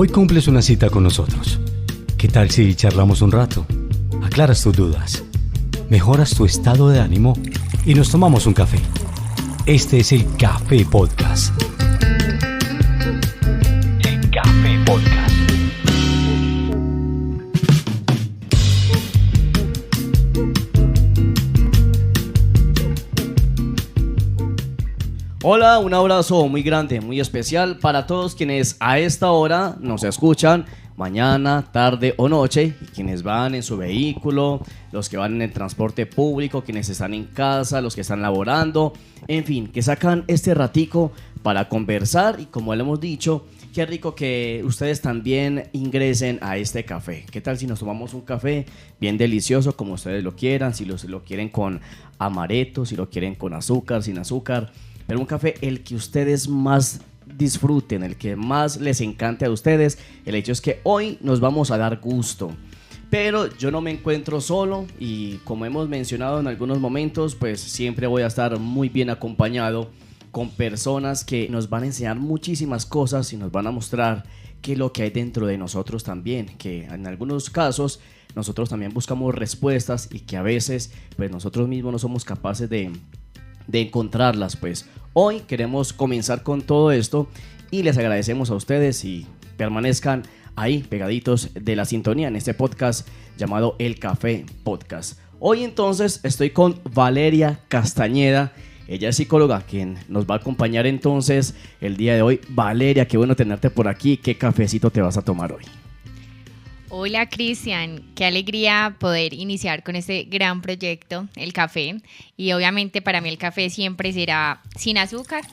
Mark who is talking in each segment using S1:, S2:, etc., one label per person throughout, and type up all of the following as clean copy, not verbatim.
S1: Hoy cumples una cita con nosotros. ¿Qué tal si charlamos un rato? Aclaras tus dudas, mejoras tu estado de ánimo y nos tomamos un café. Este es el Café Podcast. El Café Podcast.
S2: Hola, un abrazo muy grande, muy especial para todos quienes a esta hora nos escuchan, mañana, tarde o noche, y quienes van en su vehículo, los que van en el transporte público, quienes están en casa, los que están laborando, en fin, que sacan este ratico para conversar y, como le hemos dicho, qué rico que ustedes también ingresen a este café. ¿Qué tal si nos tomamos un café bien delicioso, como ustedes lo quieran, si lo quieren con amaretto, si lo quieren con azúcar, sin azúcar? Pero un café el que ustedes más disfruten, el que más les encante a ustedes. El hecho es que hoy nos vamos a dar gusto. Pero yo no me encuentro solo y, como hemos mencionado en algunos momentos, pues siempre voy a estar muy bien acompañado con personas que nos van a enseñar muchísimas cosas y nos van a mostrar qué es lo que hay dentro de nosotros también, que en algunos casos nosotros también buscamos respuestas y que a veces pues nosotros mismos no somos capaces de encontrarlas. Pues hoy queremos comenzar con todo esto y les agradecemos a ustedes y permanezcan ahí pegaditos de la sintonía en este podcast llamado El Café Podcast. Hoy entonces estoy con Valeria Castañeda. Ella es psicóloga, quien nos va a acompañar entonces el día de hoy. Valeria, qué bueno tenerte por aquí. ¿Qué cafecito te vas a tomar hoy?
S3: Hola Cristian, qué alegría poder iniciar con este gran proyecto, el café. Y obviamente para mí el café siempre será sin azúcar.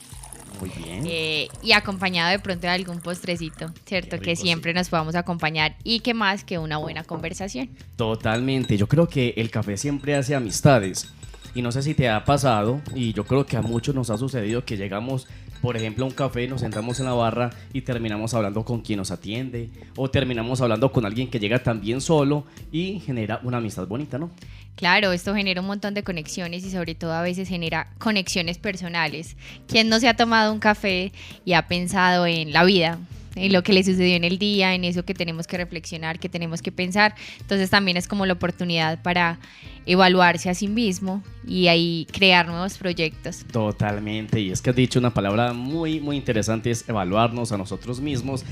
S2: Muy bien.
S3: Y acompañado de pronto de algún postrecito, ¿cierto?
S2: Rico,
S3: que siempre
S2: sí.
S3: Nos podamos acompañar y que más que una buena conversación.
S2: Totalmente, yo creo que el café siempre hace amistades. Y no sé si te ha pasado, y yo creo que a muchos nos ha sucedido que llegamos, por ejemplo, a un café, nos sentamos en la barra y terminamos hablando con quien nos atiende, o terminamos hablando con alguien que llega también solo y genera una amistad bonita, ¿no?
S3: Claro, esto genera un montón de conexiones y sobre todo a veces genera conexiones personales. ¿Quién no se ha tomado un café y ha pensado en la vida? En lo que le sucedió en el día, en eso que tenemos que reflexionar, que tenemos que pensar. Entonces también es como la oportunidad para evaluarse a sí mismo y ahí crear nuevos proyectos.
S2: Totalmente, y es que has dicho una palabra muy, muy interesante, es evaluarnos a nosotros mismos.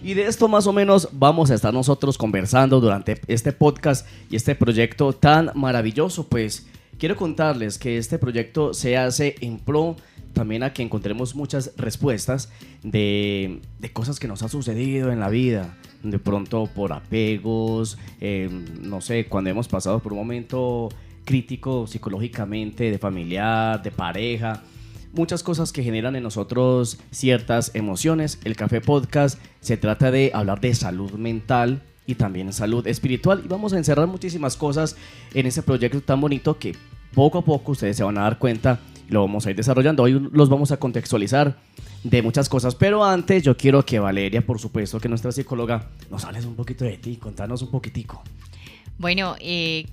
S2: Y de esto más o menos vamos a estar nosotros conversando durante este podcast y este proyecto tan maravilloso. Pues quiero contarles que este proyecto se hace en pro también a que encontremos muchas respuestas de cosas que nos han sucedido en la vida, de pronto por apegos, no sé, cuando hemos pasado por un momento crítico psicológicamente, de familiar, de pareja, muchas cosas que generan en nosotros ciertas emociones. El Café Podcast se trata de hablar de salud mental y también salud espiritual, y vamos a encerrar muchísimas cosas en ese proyecto tan bonito que poco a poco ustedes se van a dar cuenta. Lo vamos a ir desarrollando. Hoy los vamos a contextualizar de muchas cosas. Pero antes yo quiero que Valeria, por supuesto, que nuestra psicóloga, nos hables un poquito de ti, contanos un poquitico.
S3: Bueno,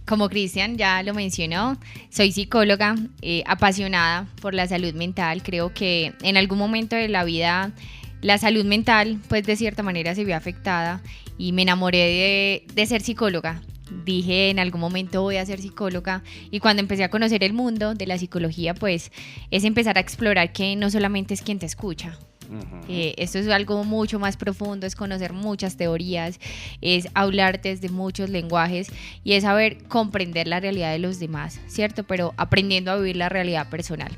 S3: como Cristian ya lo mencionó, soy psicóloga, apasionada por la salud mental. Creo que en algún momento de la vida la salud mental, pues de cierta manera se vio afectada y me enamoré de ser psicóloga. Dije en algún momento voy a ser psicóloga, y cuando empecé a conocer el mundo de la psicología, pues es empezar a explorar que no solamente es quien te escucha. Esto es algo mucho más profundo, es conocer muchas teorías, es hablar desde muchos lenguajes y es saber comprender la realidad de los demás, ¿cierto? Pero aprendiendo a vivir la realidad personal.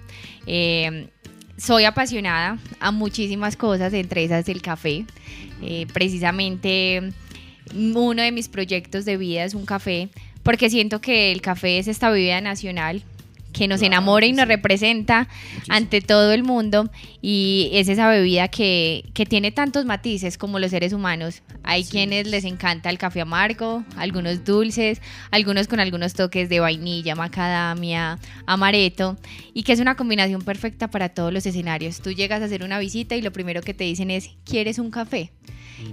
S3: Soy apasionada a muchísimas cosas, entre esas el café. Precisamente uno de mis proyectos de vida es un café, porque siento que el café es esta bebida nacional que nos enamora y nos representa ante todo el mundo, y es esa bebida que tiene tantos matices como los seres humanos. Hay quienes les encanta el café amargo, algunos dulces, algunos con algunos toques de vainilla, macadamia, amaretto, y que es una combinación perfecta para todos los escenarios. Tú llegas a hacer una visita y lo primero que te dicen es ¿quieres un café?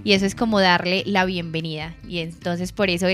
S3: Y eso es como darle la bienvenida, y entonces por eso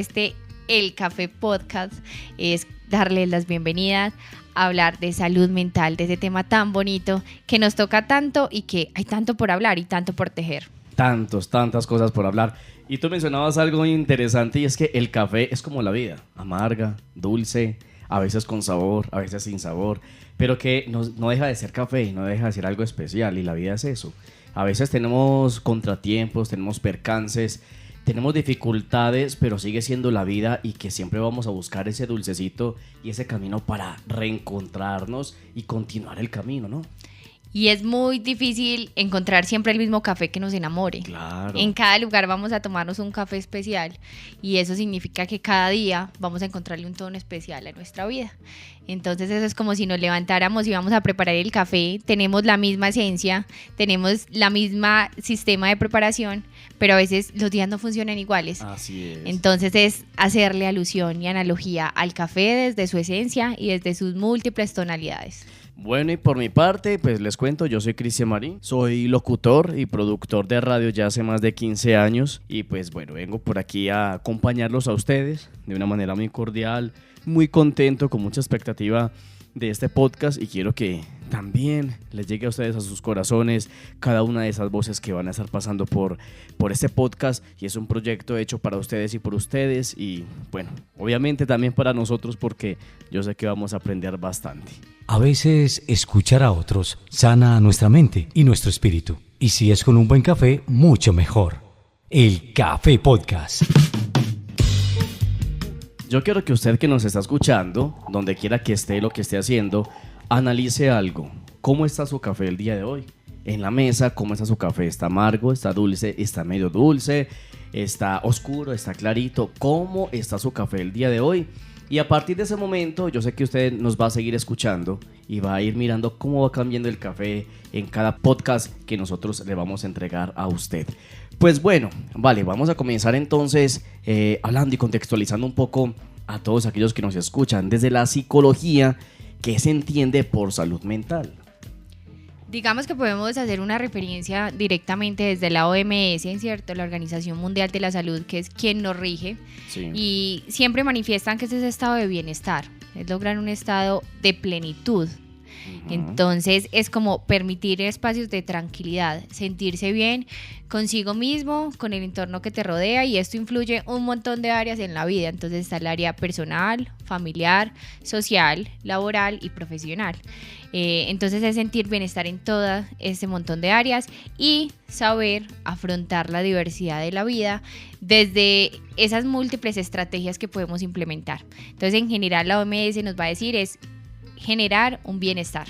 S3: el Café Podcast es darles las bienvenidas, hablar de salud mental, de ese tema tan bonito que nos toca tanto y que hay tanto por hablar y tanto por tejer.
S2: tantas cosas por hablar. Y tú mencionabas algo muy interesante y es que el café es como la vida, amarga, dulce, a veces con sabor, a veces sin sabor, pero que no deja de ser café y no deja de ser algo especial, y la vida es eso. A veces tenemos contratiempos, tenemos percances, tenemos dificultades, pero sigue siendo la vida, y que siempre vamos a buscar ese dulcecito y ese camino para reencontrarnos y continuar el camino, ¿no?
S3: Y es muy difícil encontrar siempre el mismo café que nos enamore.
S2: Claro.
S3: En cada lugar vamos a tomarnos un café especial, y eso significa que cada día vamos a encontrarle un tono especial a nuestra vida. Entonces eso es como si nos levantáramos y vamos a preparar el café, tenemos la misma esencia, tenemos la misma sistema de preparación, pero a veces los días no funcionan iguales.
S2: Así es.
S3: Entonces es hacerle alusión y analogía al café desde su esencia y desde sus múltiples tonalidades.
S2: Bueno, y por mi parte, pues les cuento, yo soy Cristian Marín, soy locutor y productor de radio ya hace más de 15 años, y pues bueno, vengo por aquí a acompañarlos a ustedes de una manera muy cordial, muy contento, con mucha expectativa de este podcast, y quiero que también les llegue a ustedes, a sus corazones, cada una de esas voces que van a estar pasando por este podcast, y es un proyecto hecho para ustedes y por ustedes, y bueno, obviamente también para nosotros, porque yo sé que vamos a aprender bastante.
S1: A veces escuchar a otros sana nuestra mente y nuestro espíritu. Y si es con un buen café, mucho mejor. El Café Podcast.
S2: Yo quiero que usted que nos está escuchando, donde quiera que esté, lo que esté haciendo, analice algo. ¿Cómo está su café el día de hoy? En la mesa, ¿cómo está su café? ¿Está amargo? ¿Está dulce? ¿Está medio dulce? ¿Está oscuro? ¿Está clarito? ¿Cómo está su café el día de hoy? Y a partir de ese momento, yo sé que usted nos va a seguir escuchando y va a ir mirando cómo va cambiando el café en cada podcast que nosotros le vamos a entregar a usted. Pues bueno, vale, vamos a comenzar entonces hablando y contextualizando un poco a todos aquellos que nos escuchan desde la psicología, que se entiende por salud mental.
S3: Digamos que podemos hacer una referencia directamente desde la OMS, ¿cierto? La Organización Mundial de la Salud, que es quien nos rige.
S2: Sí.
S3: Y siempre manifiestan que es ese estado de bienestar, es lograr un estado de plenitud. Entonces es como permitir espacios de tranquilidad, sentirse bien consigo mismo, con el entorno que te rodea, y esto influye un montón de áreas en la vida. Entonces está el área personal, familiar, social, laboral y profesional. Entonces es sentir bienestar en todo ese montón de áreas y saber afrontar la diversidad de la vida desde esas múltiples estrategias que podemos implementar. Entonces en general la OMS nos va a decir es generar un bienestar.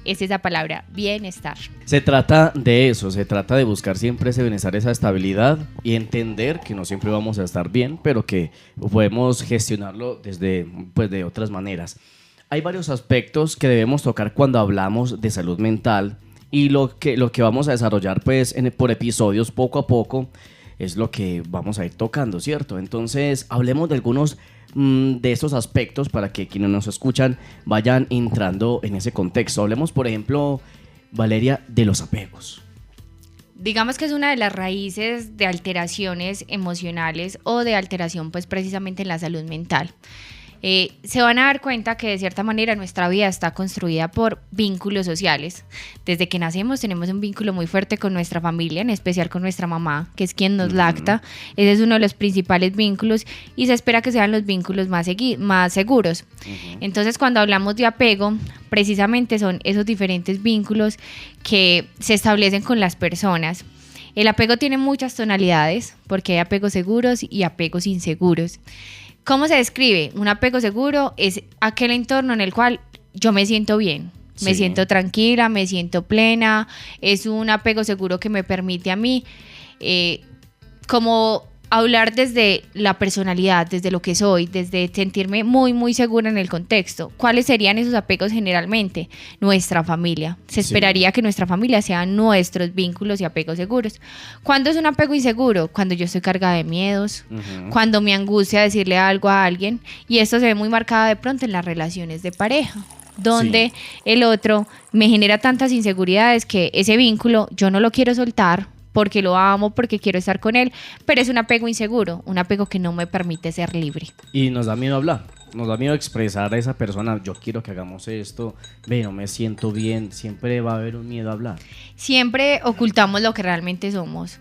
S3: Es esa palabra, bienestar.
S2: Se trata de eso, se trata de buscar siempre ese bienestar, esa estabilidad, y entender que no siempre vamos a estar bien, pero que podemos gestionarlo desde, pues, de otras maneras. Hay varios aspectos que debemos tocar cuando hablamos de salud mental, y lo que vamos a desarrollar pues por episodios poco a poco es lo que vamos a ir tocando, ¿cierto? Entonces hablemos de algunos de estos aspectos para que quienes nos escuchan vayan entrando en ese contexto. Hablemos, por ejemplo, Valeria, de los apegos.
S3: Digamos que es una de las raíces de alteraciones emocionales o de alteración pues precisamente en la salud mental. Se van a dar cuenta que de cierta manera nuestra vida está construida por vínculos sociales. Desde que nacemos tenemos un vínculo muy fuerte con nuestra familia, en especial con nuestra mamá, que es quien nos lacta. Ese es uno de los principales vínculos y se espera que sean los vínculos más seguros. Entonces cuando hablamos de apego, precisamente son esos diferentes vínculos que se establecen con las personas. El apego tiene muchas tonalidades porque hay apegos seguros y apegos inseguros. ¿Cómo se describe? Un apego seguro es aquel entorno en el cual yo me siento bien, me siento tranquila, me siento plena. Es un apego seguro que me permite a mí como hablar desde la personalidad, desde lo que soy, desde sentirme muy, muy segura en el contexto. ¿Cuáles serían esos apegos generalmente? Nuestra familia. Se esperaría que nuestra familia sean nuestros vínculos y apegos seguros. ¿Cuándo es un apego inseguro? Cuando yo estoy cargada de miedos, cuando me angustia decirle algo a alguien, y esto se ve muy marcado de pronto en las relaciones de pareja, donde el otro me genera tantas inseguridades que ese vínculo yo no lo quiero soltar, porque lo amo, porque quiero estar con él, pero es un apego inseguro, un apego que no me permite ser libre.
S2: Y nos da miedo hablar. nos da miedo expresar a esa persona, yo quiero que hagamos esto, ve, no me siento bien, siempre va a haber un miedo a hablar.
S3: Siempre ocultamos lo que realmente somos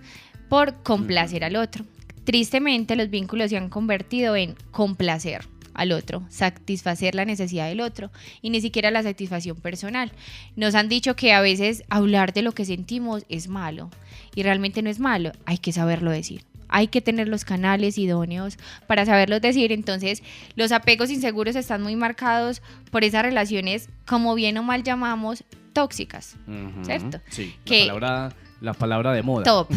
S3: por complacer al otro. Tristemente, los vínculos se han convertido en complacer al otro, satisfacer la necesidad del otro y ni siquiera la satisfacción personal. Nos han dicho que a veces hablar de lo que sentimos es malo y realmente no es malo, hay que saberlo decir. Hay que tener los canales idóneos para saberlos decir. Entonces, los apegos inseguros están muy marcados por esas relaciones, como bien o mal llamamos, tóxicas, ¿cierto?
S2: Sí,
S3: que
S2: la palabra de moda.
S3: Top,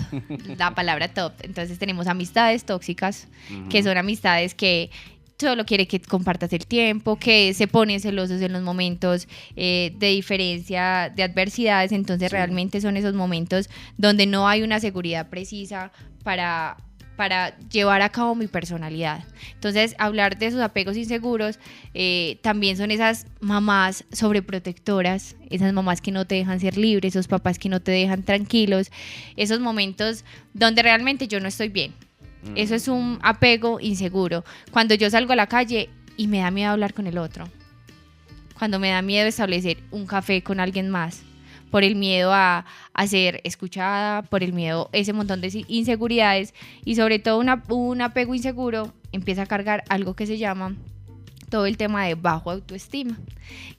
S3: la palabra top. Entonces tenemos amistades tóxicas, que son amistades que solo quiere que compartas el tiempo, que se ponen celosos en los momentos de diferencia, de adversidades. Entonces realmente son esos momentos donde no hay una seguridad precisa para llevar a cabo mi personalidad. Entonces, hablar de esos apegos inseguros también son esas mamás sobreprotectoras, esas mamás que no te dejan ser libre, esos papás que no te dejan tranquilos, esos momentos donde realmente yo no estoy bien. Eso es un apego inseguro. Cuando yo salgo a la calle y me da miedo hablar con el otro, cuando me da miedo establecer un café con alguien más, por el miedo a ser escuchada, por el miedo, ese montón de inseguridades y sobre todo un apego inseguro empieza a cargar algo que se llama todo el tema de bajo autoestima,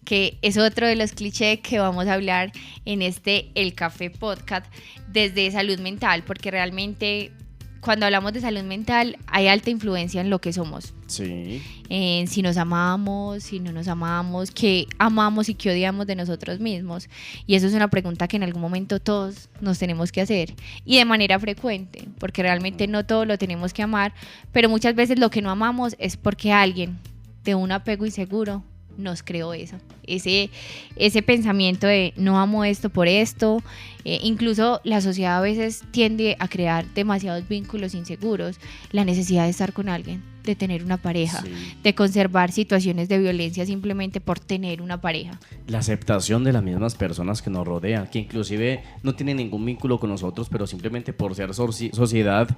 S3: que es otro de los clichés que vamos a hablar en El Café Podcast desde salud mental, porque realmente cuando hablamos de salud mental hay alta influencia en lo que somos.
S2: Sí.
S3: En si nos amamos, si no nos amamos, qué amamos y qué odiamos de nosotros mismos. Y eso es una pregunta que en algún momento todos nos tenemos que hacer y de manera frecuente, porque realmente no todo lo tenemos que amar, pero muchas veces lo que no amamos es porque alguien de un apego inseguro nos creó eso, ese pensamiento de no amo esto por esto. Incluso la sociedad a veces tiende a crear demasiados vínculos inseguros, la necesidad de estar con alguien, de tener una pareja, de conservar situaciones de violencia simplemente por tener una pareja.
S2: La aceptación de las mismas personas que nos rodean, que inclusive no tienen ningún vínculo con nosotros, pero simplemente por ser sociedad,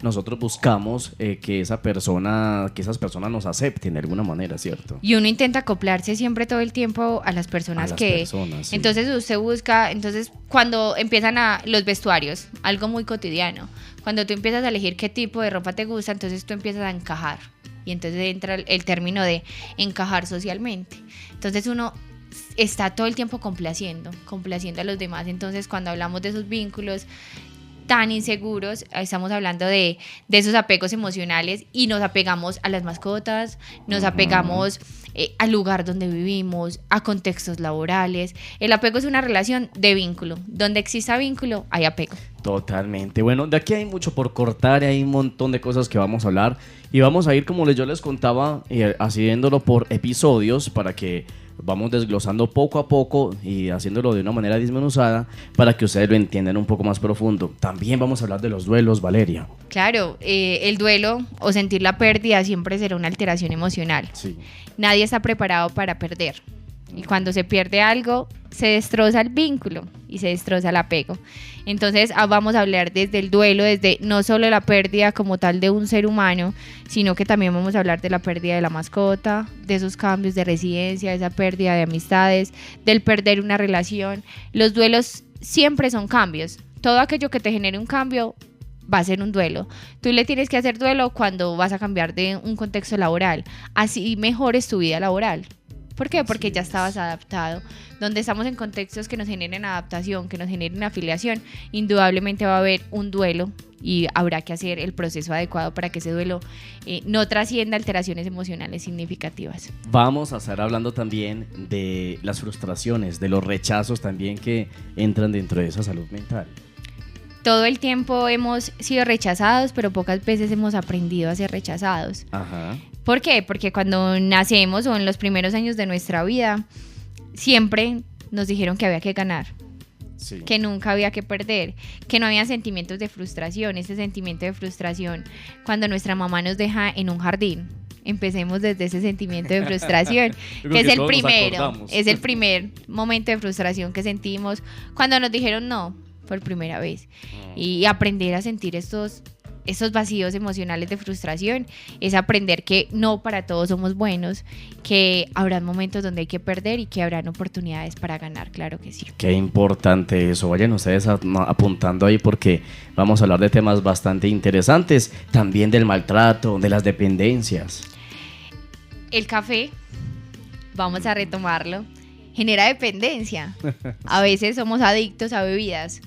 S2: nosotros buscamos que esas personas nos acepten de alguna manera, ¿cierto?
S3: Y uno intenta acoplarse siempre todo el tiempo a las personas sí. Entonces usted busca, cuando empiezan los vestuarios, algo muy cotidiano, cuando tú empiezas a elegir qué tipo de ropa te gusta, entonces tú empiezas a encajar. Y entonces entra el término de encajar socialmente. Entonces uno está todo el tiempo complaciendo a los demás. Entonces cuando hablamos de esos vínculos tan inseguros, estamos hablando de esos apegos emocionales y nos apegamos a las mascotas, nos apegamos al lugar donde vivimos, a contextos laborales. El apego es una relación de vínculo. Donde exista vínculo, hay apego.
S2: Totalmente. Bueno, de aquí hay mucho por cortar, hay un montón de cosas que vamos a hablar y vamos a ir, como yo les contaba, haciéndolo por episodios para que vamos desglosando poco a poco y haciéndolo de una manera dismenuzada para que ustedes lo entiendan un poco más profundo. También vamos a hablar de los duelos, Valeria.
S3: Claro, el duelo o sentir la pérdida siempre será una alteración emocional.
S2: Sí.
S3: Nadie está preparado para perder. Y cuando se pierde algo, se destroza el vínculo y se destroza el apego. Entonces vamos a hablar desde el duelo, desde no solo la pérdida como tal de un ser humano, sino que también vamos a hablar de la pérdida de la mascota, de esos cambios de residencia, de esa pérdida de amistades, del perder una relación. Los duelos siempre son cambios. Todo aquello que te genere un cambio va a ser un duelo. Tú le tienes que hacer duelo cuando vas a cambiar de un contexto laboral. Así mejores tu vida laboral. ¿Por qué? Porque ya estabas adaptado. Donde estamos en contextos que nos generen adaptación, que nos generen afiliación, indudablemente va a haber un duelo y habrá que hacer el proceso adecuado para que ese duelo no trascienda alteraciones emocionales significativas.
S2: Vamos a estar hablando también de las frustraciones, de los rechazos también que entran dentro de esa salud mental.
S3: Todo el tiempo hemos sido rechazados, pero pocas veces hemos aprendido a ser rechazados.
S2: Ajá.
S3: ¿Por qué? Porque cuando nacemos o en los primeros años de nuestra vida, siempre nos dijeron que había que ganar, sí, que nunca había que perder, que no había sentimientos de frustración. Ese sentimiento de frustración, cuando nuestra mamá nos deja en un jardín, empecemos desde ese sentimiento de frustración, que es el primer momento de frustración que sentimos cuando nos dijeron no por primera vez. Y aprender a sentir estos esos vacíos emocionales de frustración, es aprender que no para todos somos buenos, que habrá momentos donde hay que perder y que habrán oportunidades para ganar, claro que sí.
S2: Qué importante eso. Vayan ustedes apuntando ahí porque vamos a hablar de temas bastante interesantes, también del maltrato, de las dependencias.
S3: El café, vamos a retomarlo, genera dependencia. A veces somos adictos a bebidas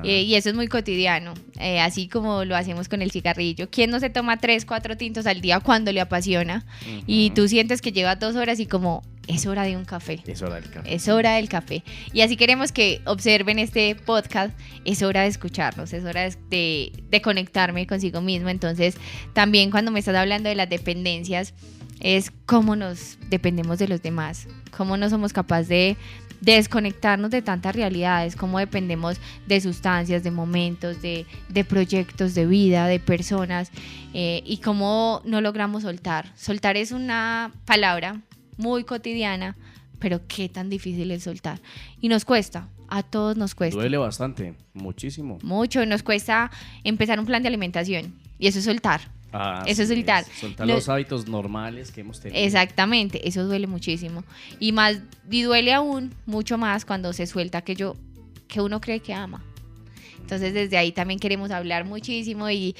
S3: y eso es muy cotidiano, así como lo hacemos con el cigarrillo. ¿Quién no se toma 3, 4 tintos al día cuando le apasiona? Y tú sientes que lleva 2 horas y como es hora de un café.
S2: Es hora del café.
S3: Es hora del café. Y así queremos que observen este podcast. Es hora de escucharnos, es hora de conectarme consigo mismo. Entonces, también cuando me estás hablando de las dependencias, es cómo nos dependemos de los demás, cómo no somos capaces de desconectarnos de tantas realidades, cómo dependemos de sustancias, de momentos, de proyectos de vida, de personas, y cómo no logramos soltar. Soltar es una palabra muy cotidiana, pero qué tan difícil es soltar. Y nos cuesta, a todos nos cuesta.
S2: Duele bastante, muchísimo.
S3: Mucho, nos cuesta empezar un plan de alimentación, y eso es soltar. Eso es soltar.
S2: Soltar los hábitos normales que hemos tenido.
S3: Exactamente, eso duele muchísimo. Y duele aún mucho más cuando se suelta aquello que uno cree que ama. Entonces desde ahí también queremos hablar muchísimo y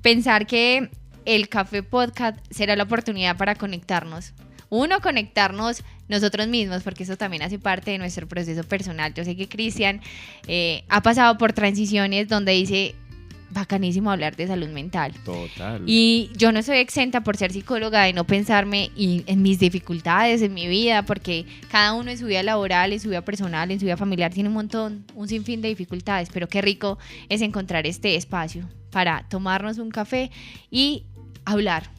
S3: pensar que el Café Podcast será la oportunidad para conectarnos. Conectarnos nosotros mismos, porque eso también hace parte de nuestro proceso personal. Yo sé que Cristian ha pasado por transiciones donde dice, bacanísimo hablar de salud mental.
S2: Total.
S3: Y yo no soy exenta por ser psicóloga de no pensarme en mis dificultades, en mi vida, porque cada uno en su vida laboral, en su vida personal, en su vida familiar tiene un sinfín de dificultades, pero qué rico es encontrar este espacio para tomarnos un café y hablar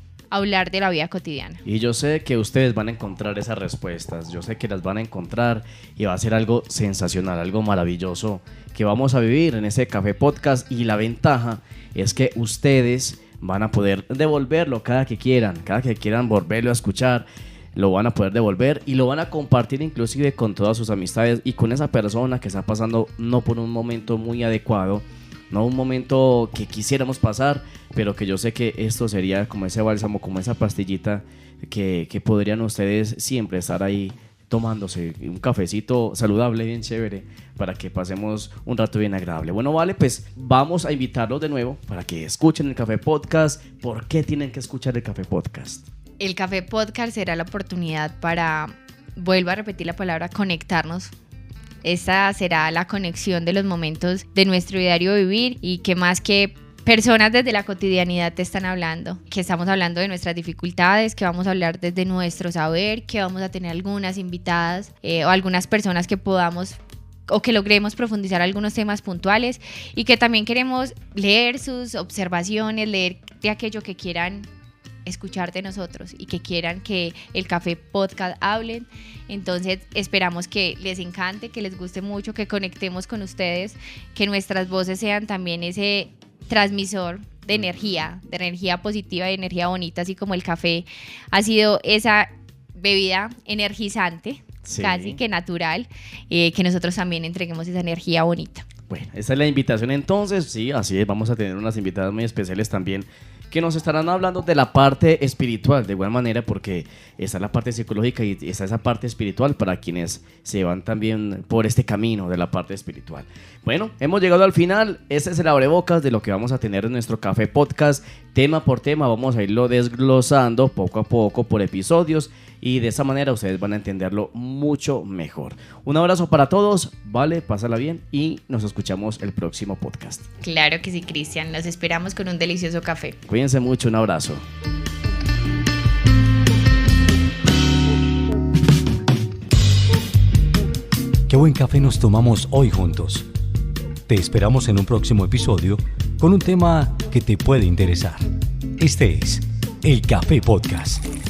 S3: de la vida cotidiana.
S2: Y yo sé que ustedes van a encontrar esas respuestas, yo sé que las van a encontrar y va a ser algo sensacional, algo maravilloso que vamos a vivir en ese Café Podcast. Y la ventaja es que ustedes van a poder devolverlo cada que quieran volverlo a escuchar, lo van a poder devolver y lo van a compartir inclusive con todas sus amistades y con esa persona que está pasando no por un momento muy adecuado, no un momento que quisiéramos pasar, pero que yo sé que esto sería como ese bálsamo, como esa pastillita que podrían ustedes siempre estar ahí tomándose un cafecito saludable, bien chévere, para que pasemos un rato bien agradable. Bueno, vale, pues vamos a invitarlos de nuevo para que escuchen el Café Podcast. ¿Por qué tienen que escuchar el Café Podcast?
S3: El Café Podcast será la oportunidad para, vuelvo a repetir la palabra, conectarnos. Esta será la conexión de los momentos de nuestro diario vivir y que más que personas desde la cotidianidad te están hablando, que estamos hablando de nuestras dificultades, que vamos a hablar desde nuestro saber, que vamos a tener algunas invitadas o algunas personas que podamos o que logremos profundizar algunos temas puntuales y que también queremos leer sus observaciones, leer de aquello que quieran escuchar de nosotros y que quieran que el Café Podcast hablen. Entonces esperamos que les encante, que les guste mucho, que conectemos con ustedes, que nuestras voces sean también ese transmisor de energía positiva, de energía bonita, así como el café ha sido esa bebida energizante, sí, casi que natural, que nosotros también entreguemos esa energía bonita.
S2: Bueno, esa es la invitación entonces, sí, así es, vamos a tener unas invitadas muy especiales también que nos estarán hablando de la parte espiritual, de igual manera, porque está la parte psicológica y está esa parte espiritual para quienes se van también por este camino de la parte espiritual. Bueno, hemos llegado al final. Este es el abrebocas de lo que vamos a tener en nuestro Café Podcast. Tema por tema vamos a irlo desglosando poco a poco por episodios y de esa manera ustedes van a entenderlo mucho mejor. Un abrazo para todos, vale, pásala bien y nos escuchamos el próximo podcast.
S3: Claro que sí, Cristian, los esperamos con un delicioso café.
S2: Cuídense mucho, un abrazo.
S1: Qué buen café nos tomamos hoy juntos. Te esperamos en un próximo episodio con un tema que te puede interesar. Este es el Café Podcast.